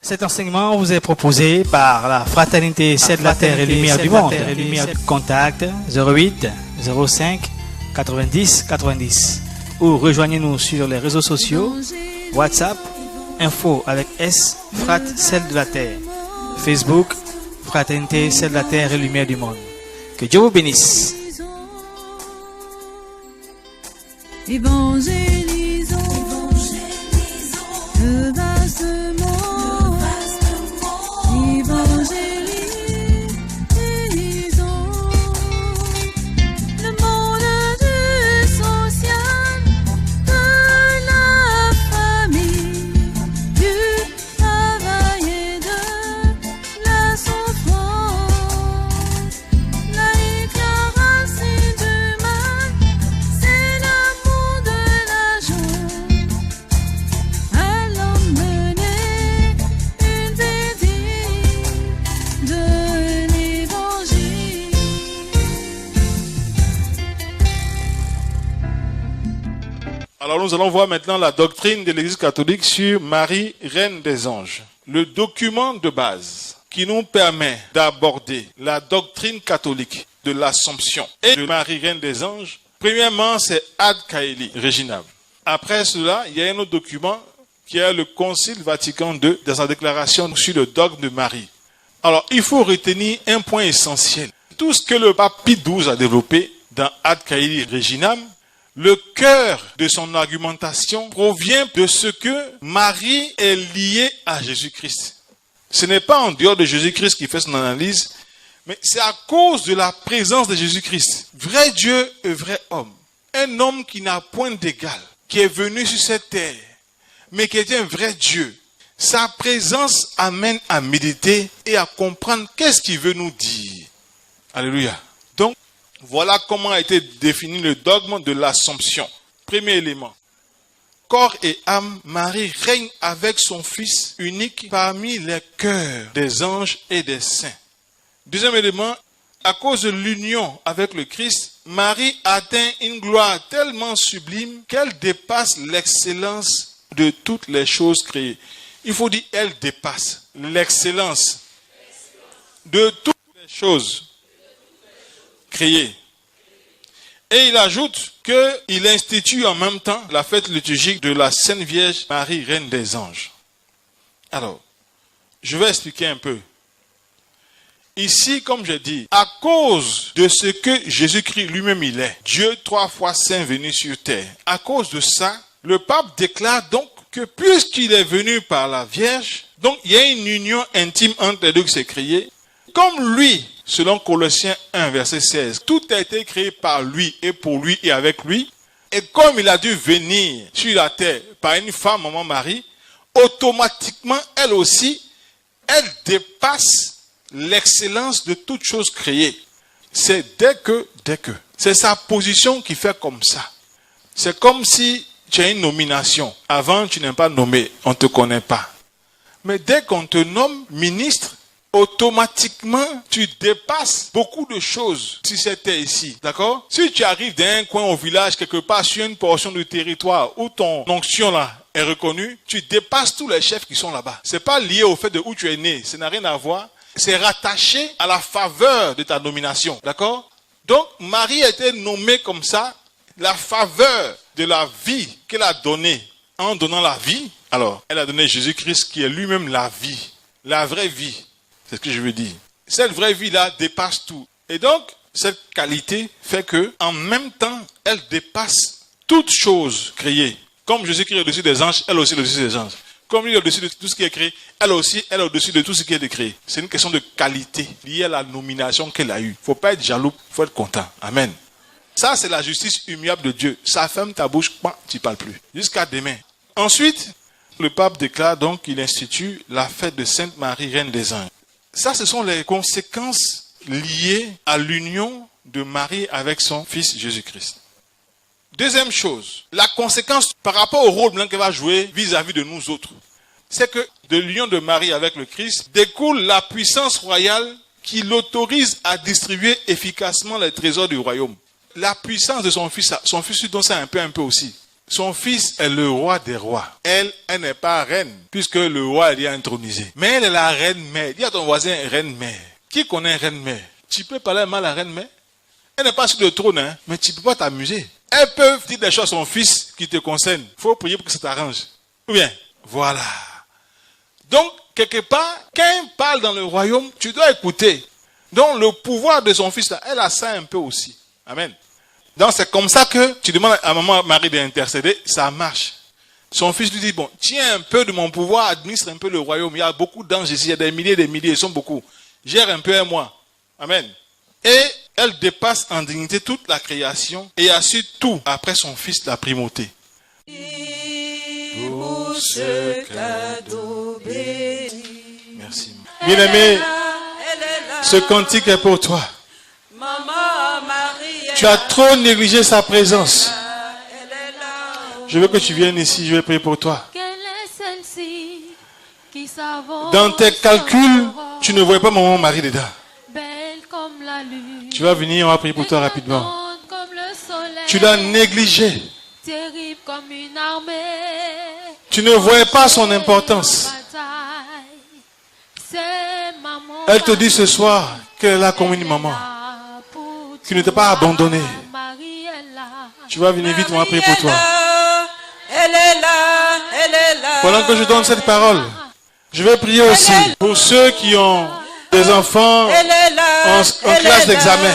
Cet enseignement vous est proposé par la Fraternité C'est de la Terre et Lumière du Monde. Contact 08 05 90 90 ou rejoignez-nous sur les réseaux sociaux WhatsApp info avec S Frat Celle de la Terre, Facebook Fraternité C'est de la Terre et Lumière du Monde. Que Dieu vous bénisse. Évangélisons le vaste monde. Évangélisons le monde du social, de la famille, du travail et de la souffrance. Laïque, la racine du mal, c'est l'amour de la joie. À l'homme mener une visite de l'évangile. Alors nous allons voir maintenant la doctrine de l'Église catholique sur Marie, Reine des Anges. Le document de base qui nous permet d'aborder la doctrine catholique de l'Assomption et de Marie, Reine des Anges, premièrement c'est Ad Caeli Reginam. Après cela, il y a un autre document qui est le Concile Vatican II dans sa déclaration sur le dogme de Marie. Alors il faut retenir un point essentiel. Tout ce que le pape Pie XII a développé dans Ad Caeli Reginam, le cœur de son argumentation provient de ce que Marie est liée à Jésus-Christ. Ce n'est pas en dehors de Jésus-Christ qu'il fait son analyse, mais c'est à cause de la présence de Jésus-Christ. Vrai Dieu et vrai homme. Un homme qui n'a point d'égal, qui est venu sur cette terre, mais qui est un vrai Dieu. Sa présence amène à méditer et à comprendre qu'est-ce qu'il veut nous dire. Alléluia. Donc, voilà comment a été défini le dogme de l'Assomption. Premier élément. Corps et âme, Marie règne avec son Fils unique parmi les cœurs des anges et des saints. Deuxième élément, à cause de l'union avec le Christ, Marie atteint une gloire tellement sublime qu'elle dépasse l'excellence de toutes les choses créées. Il faut dire, elle dépasse l'excellence de toutes les choses créées. Et il ajoute qu'il institue en même temps la fête liturgique de la Sainte Vierge Marie, Reine des Anges. Alors, je vais expliquer un peu. Ici, comme je dis, à cause de ce que Jésus-Christ lui-même il est, Dieu 3 fois saint venu sur terre, à cause de ça, le pape déclare donc que puisqu'il est venu par la Vierge, donc il y a une union intime entre les deux qui s'est créée. Comme lui, selon Colossiens 1, verset 16, tout a été créé par lui et pour lui et avec lui. Et comme il a dû venir sur la terre par une femme, maman Marie, automatiquement, elle aussi, elle dépasse l'excellence de toute chose créée. C'est dès que. C'est sa position qui fait comme ça. C'est comme si tu as une nomination. Avant, tu n'es pas nommé, on ne te connaît pas. Mais dès qu'on te nomme ministre, automatiquement, tu dépasses beaucoup de choses si c'était ici. D'accord? Si tu arrives d'un coin au village, quelque part, sur une portion du territoire où ton onction là est reconnue, tu dépasses tous les chefs qui sont là-bas. C'est pas lié au fait de où tu es né. Ça n'a rien à voir. C'est rattaché à la faveur de ta nomination. D'accord? Donc, Marie a été nommée comme ça, la faveur de la vie qu'elle a donnée. En donnant la vie, alors, elle a donné Jésus-Christ qui est lui-même la vie. La vraie vie. C'est ce que je veux dire. Cette vraie vie-là dépasse tout. Et donc, cette qualité fait que, en même temps, elle dépasse toute chose créée. Comme Jésus-Christ est au-dessus des anges, elle aussi est au-dessus des anges. Comme lui est au-dessus de tout ce qui est créé, elle aussi, elle est au-dessus de tout ce qui est créé. C'est une question de qualité liée à la nomination qu'elle a eue. Il ne faut pas être jaloux, il faut être content. Amen. Ça, c'est la justice humiliable de Dieu. Ça ferme ta bouche, tu ne parles plus. Jusqu'à demain. Ensuite, le pape déclare donc qu'il institue la fête de Sainte Marie, Reine des Anges. Ça, ce sont les conséquences liées à l'union de Marie avec son Fils Jésus-Christ. Deuxième chose, la conséquence par rapport au rôle qu'elle va jouer vis-à-vis de nous autres, c'est que de l'union de Marie avec le Christ découle la puissance royale qui l'autorise à distribuer efficacement les trésors du royaume. La puissance de son fils lui donne ça un peu aussi. son fils est le roi des rois. Elle n'est pas reine, puisque le roi est intronisé. Mais elle est la reine-mère. Dis à ton voisin reine-mère. Qui connaît reine-mère? Tu peux parler mal à la reine-mère? Elle n'est pas sur le trône, hein, mais tu ne peux pas t'amuser. Elles peuvent dire des choses à son fils qui te concernent. Il faut prier pour que ça t'arrange. Ou bien, voilà. Donc, quelque part, quand elle parle dans le royaume, tu dois écouter. Donc, le pouvoir de son fils, là, elle a ça un peu aussi. Amen. Donc, c'est comme ça que tu demandes à maman Marie d'intercéder, ça marche. Son fils lui dit, bon, tiens un peu de mon pouvoir, administre un peu le royaume. Il y a beaucoup d'anges ici, il y a des milliers, ils sont beaucoup. Gère un peu à moi. Amen. Et elle dépasse en dignité toute la création et assure tout après son fils la primauté. Pour ce cadeau béni. Merci. Bien-aimé, ce cantique est pour toi. Maman Marie, Tu as trop négligé sa présence. Je veux que tu viennes ici, je vais prier pour toi. quelle est celle-ci qui s'avance Dans tes calculs, tu ne voyais pas maman Marie dedans. belle comme la lune, Tu vas venir, on va prier pour toi rapidement. éclatante comme le soleil, Tu l'as négligé. terrible comme une armée. Tu ne voyais pas son importance. C'est maman. Elle te dit ce soir qu'elle est là comme une maman, qui ne t'a pas abandonné. Tu vas venir vite, on va prier pour toi. Elle est là, elle est là. Pendant que je donne cette parole, je vais prier aussi pour ceux qui ont des enfants Elle est là, en classe d'examen,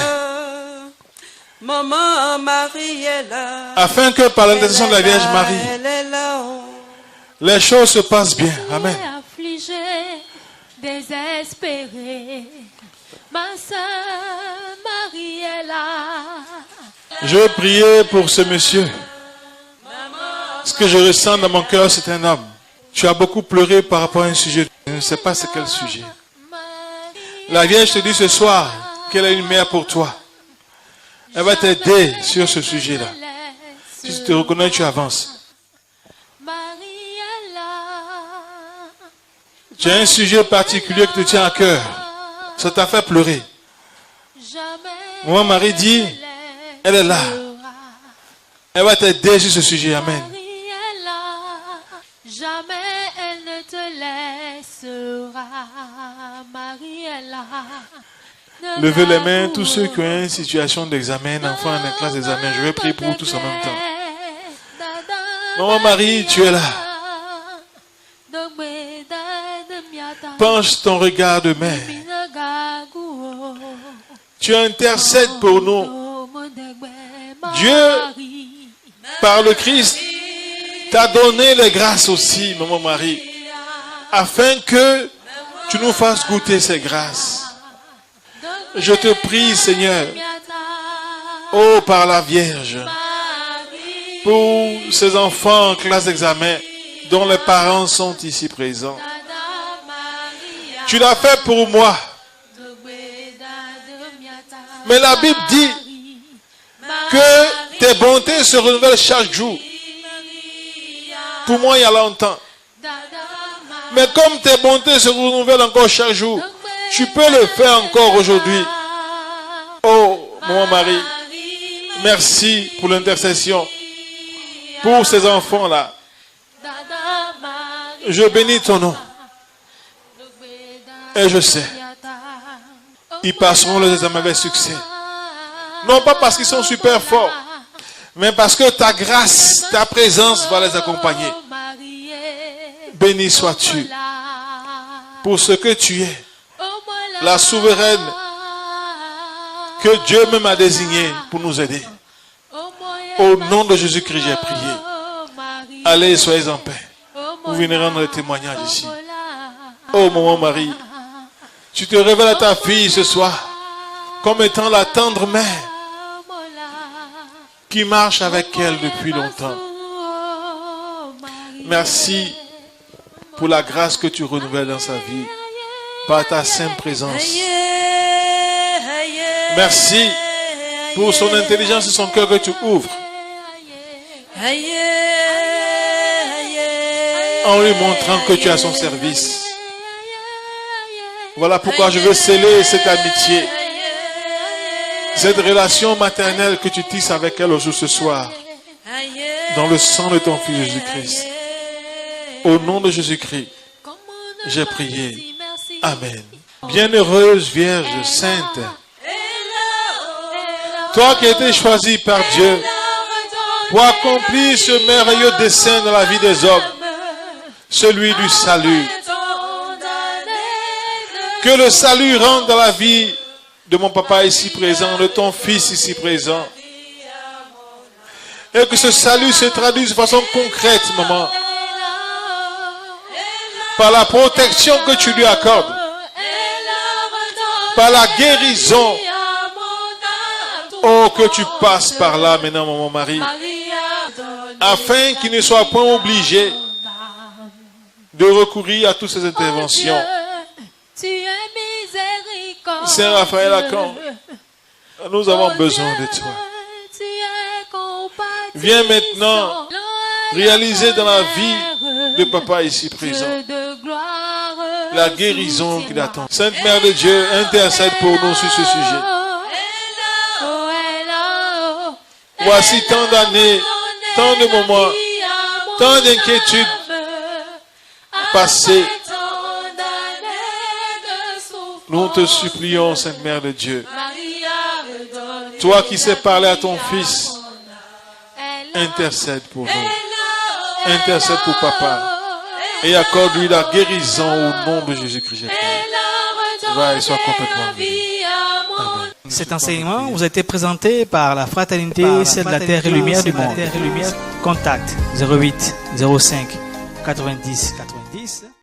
Maman Marie est là. afin que par l'intercession de la Vierge Marie, Elle est là. les choses se passent bien. Amen. Affligée, désespérée, ma sœur Marie est là. Je vais prier pour ce monsieur. Ce que je ressens dans mon cœur, c'est un homme. Tu as beaucoup pleuré par rapport à un sujet. Je ne sais pas c'est quel sujet. La Vierge te dit ce soir qu'elle est une mère pour toi. Elle va t'aider sur ce sujet-là. Si tu te reconnais, tu avances. Tu as un sujet particulier qui te tient à cœur. Ça t'a fait pleurer. Maman Marie dit, elle est là. Elle va t'aider sur ce sujet. Amen. Jamais elle ne te laissera. Marie est là. Levez les mains, tous ceux qui ont une situation d'examen, un enfant en classe d'examen. Je vais prier pour vous tous en même temps. Maman Marie, tu es là. Penche ton regard de mère. Tu intercèdes pour nous. Dieu, par le Christ, t'a donné les grâces aussi, Maman Marie, afin que tu nous fasses goûter ces grâces. Je te prie, Seigneur, oh par la Vierge, pour ces enfants en classe d'examen dont les parents sont ici présents. Tu l'as fait pour moi. Mais la Bible dit que tes bontés se renouvellent chaque jour. Pour moi, il y a longtemps. Mais comme tes bontés se renouvellent encore chaque jour, tu peux le faire encore aujourd'hui. Oh, Maman Marie, merci pour l'intercession. Pour ces enfants-là, je bénis ton nom. Et je sais, ils passeront les examens avec succès. Non pas parce qu'ils sont super forts, mais parce que ta grâce, ta présence va les accompagner. Béni sois-tu pour ce que tu es, la souveraine que Dieu même a désignée pour nous aider. Au nom de Jésus-Christ, j'ai prié. Allez, soyez en paix. Vous venez rendre le témoignage ici. Oh, Maman Marie, tu te révèles à ta fille ce soir comme étant la tendre mère qui marche avec elle depuis longtemps. Merci pour la grâce que tu renouvelles dans sa vie par ta sainte présence. Merci pour son intelligence et son cœur que tu ouvres en lui montrant que tu es à son service. Voilà pourquoi je veux sceller cette amitié, cette relation maternelle que tu tisses avec elle aujourd'hui ce soir. dans le sang de ton Fils Jésus-Christ. Au nom de Jésus-Christ, j'ai prié. Amen. Bienheureuse Vierge Sainte, toi qui as été choisie par Dieu pour accomplir ce merveilleux dessein dans la vie des hommes, celui du salut. Que le salut rentre dans la vie de mon papa ici présent, de ton fils ici présent. Et que ce salut se traduise de façon concrète, maman. Par la protection que tu lui accordes. Par la guérison. Oh, que tu passes par là maintenant, maman Marie. Afin qu'il ne soit point obligé de recourir à toutes ces interventions. Saint Raphaël Lacan, nous avons besoin de toi. Viens maintenant réaliser dans la vie de papa ici présent la guérison qu'il attend. Sainte Mère de Dieu, intercède pour nous sur ce sujet. Voici tant d'années, tant de moments, tant d'inquiétudes passées. Nous te supplions, Sainte Mère de Dieu, toi qui sais parler à ton Fils, intercède pour nous. Intercède pour papa. Et accorde-lui la guérison au nom de Jésus-Christ. Va et sois complètement guéri. Amen. Cet enseignement vous a été présenté par la Fraternité Ciel de la Terre et Lumière du Monde. Contact 08 05 90 90.